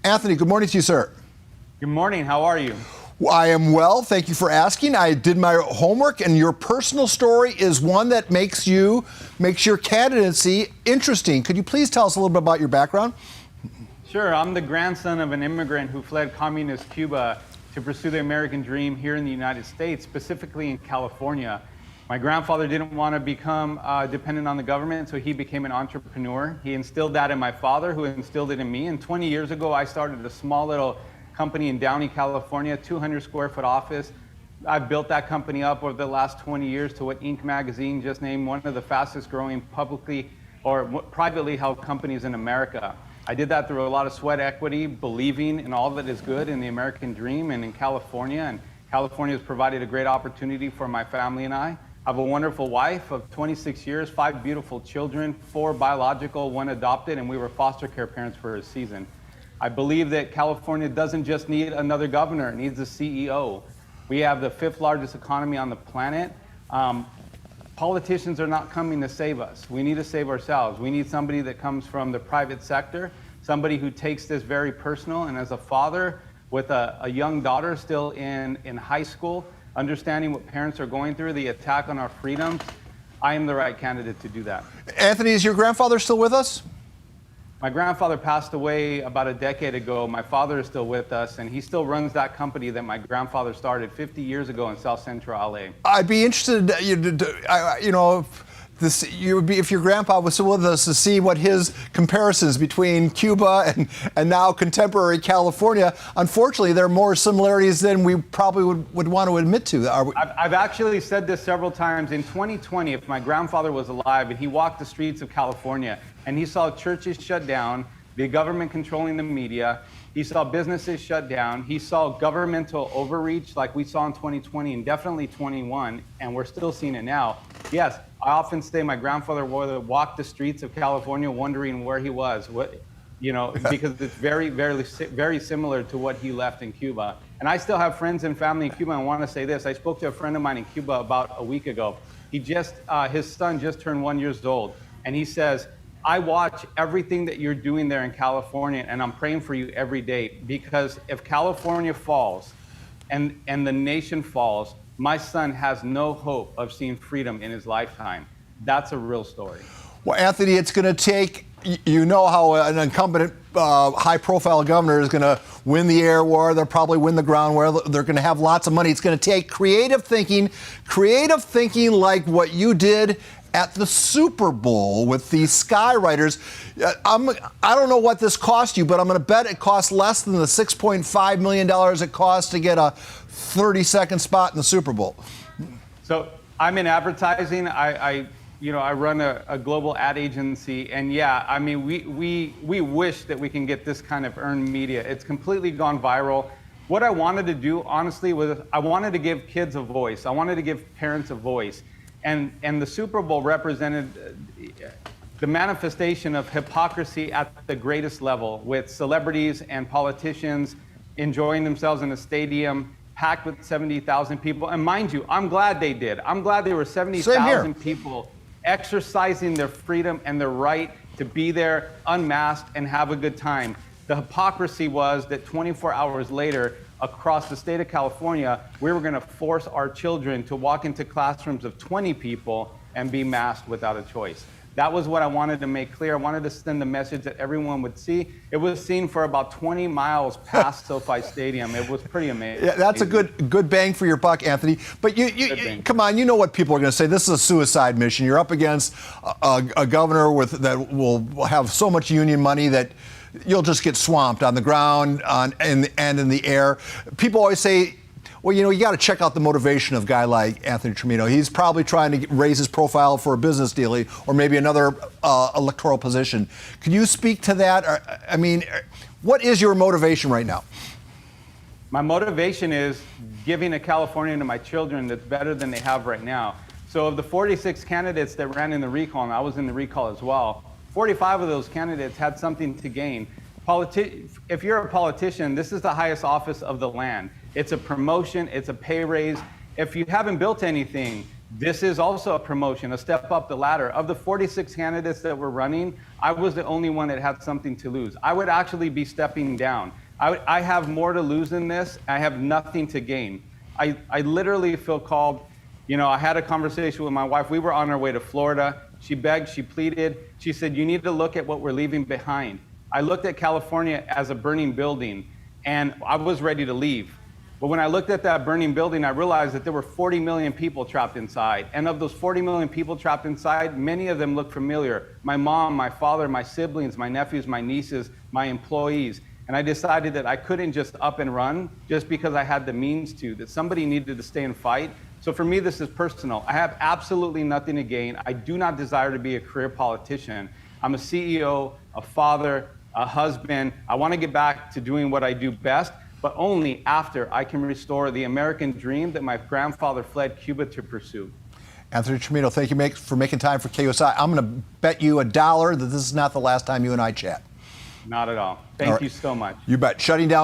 Anthony, good morning to you, sir. Good morning. How are you? I am well. Thank you for asking. I did my homework, and your personal story is one that makes your candidacy interesting. Could you please tell us a little bit about your background? Sure. I'm the grandson of an immigrant who fled communist Cuba to pursue the American dream here in the United States, specifically in California. My grandfather didn't want to become dependent on the government, so he became an entrepreneur. He instilled that in my father, who instilled it in me. And 20 years ago, I started a small little company in Downey, California, 200 square foot office. I've built that company up over the last 20 years to what Inc. magazine just named one of the fastest growing publicly or privately held companies in America. I did that through a lot of sweat equity, believing in all that is good in the American dream and in California. And California has provided a great opportunity for my family and I. I have a wonderful wife of 26 years, 5 beautiful children, 4 biological, 1 adopted, and we were foster care parents for a season. I believe that California doesn't just need another governor, it needs a CEO. We have the 5th largest economy on the planet. Politicians are not coming to save us. We need to save ourselves. We need somebody that comes from the private sector, somebody who takes this very personal, and as a father with a young daughter still in high school, understanding what parents are going through, the attack on our freedoms, I am the right candidate to do that. Anthony, is your grandfather still with us? My grandfather passed away about a decade ago. My father is still with us, and he still runs that company that my grandfather started 50 years ago in South Central LA. I'd be interested, if your grandpa was still with us, to see what his comparisons between Cuba and now contemporary California. Unfortunately, there are more similarities than we probably would want to admit to. I've actually said this several times. In 2020, if my grandfather was alive and he walked the streets of California and he saw churches shut down, the government controlling the media, he saw businesses shut down, he saw governmental overreach like we saw in 2020 and definitely 21, and we're still seeing it now. Yes, I often say my grandfather walked the streets of California wondering where he was, because it's very, very, very similar to what he left in Cuba. And I still have friends and family in Cuba, and I want to say this. I spoke to a friend of mine in Cuba about a week ago. His son just turned 1 year old, and he says, I watch everything that you're doing there in California, and I'm praying for you every day, because if California falls and the nation falls, my son has no hope of seeing freedom in his lifetime. That's a real story. Well, Anthony, it's going to take, how an incumbent high-profile governor is going to win the air war. They'll probably win the ground war. They're going to have lots of money. It's going to take creative thinking like what you did at the Super Bowl with the skywriters. I don't know what this cost you, but I'm going to bet it costs less than the $6.5 million it costs to get a 30-second spot in the Super Bowl. So I'm in advertising. I run a global ad agency, and we wish that we can get this kind of earned media. It's completely gone viral. What I wanted to do, honestly, was I wanted to give kids a voice. I wanted to give parents a voice. And the Super Bowl represented the manifestation of hypocrisy at the greatest level, with celebrities and politicians enjoying themselves in a stadium packed with 70,000 people. And mind you, I'm glad they did. I'm glad there were 70,000 people exercising their freedom and their right to be there unmasked and have a good time. The hypocrisy was that 24 hours later, across the state of California, we were going to force our children to walk into classrooms of 20 people and be masked without a choice. That was what I wanted to make clear. I wanted to send the message that everyone would see. It was seen for about 20 miles past SoFi Stadium. It was pretty amazing. Yeah, that's a good bang for your buck, Anthony. But you come on, you know what people are going to say. This is a suicide mission. You're up against a governor that will have so much union money that you'll just get swamped on the ground and in the air. People always say, well, you got to check out the motivation of a guy like Anthony Trimino. He's probably trying to raise his profile for a business deal or maybe another electoral position. Could you speak to that? I mean, what is your motivation right now? My motivation is giving a California to my children that's better than they have right now. So of the 46 candidates that ran in the recall, and I was in the recall as well, 45 of those candidates had something to gain. If you're a politician, this is the highest office of the land. It's a promotion, it's a pay raise. If you haven't built anything, This is also a promotion, a step up the ladder. Of the 46 candidates that were running, I was the only one that had something to lose. I would actually be stepping down. I have more to lose in this. I have nothing to gain. I literally feel called. You know, I had a conversation with my wife. We were on our way to Florida. She begged, she pleaded. She said, you need to look at what we're leaving behind. I looked at California as a burning building, and I was ready to leave. But when I looked at that burning building, I realized that there were 40 million people trapped inside. And of those 40 million people trapped inside, many of them look familiar. My mom, my father, my siblings, my nephews, my nieces, my employees. And I decided that I couldn't just up and run just because I had the means to, that somebody needed to stay and fight. So for me, this is personal. I have absolutely nothing to gain. I do not desire to be a career politician. I'm a CEO, a father, a husband. I want to get back to doing what I do best, but only after I can restore the American dream that my grandfather fled Cuba to pursue. Anthony Trimino, thank you for making time for KUSI. I'm going to bet you $1 that this is not the last time you and I chat. Not at all. Thank you so much. You bet. Shutting down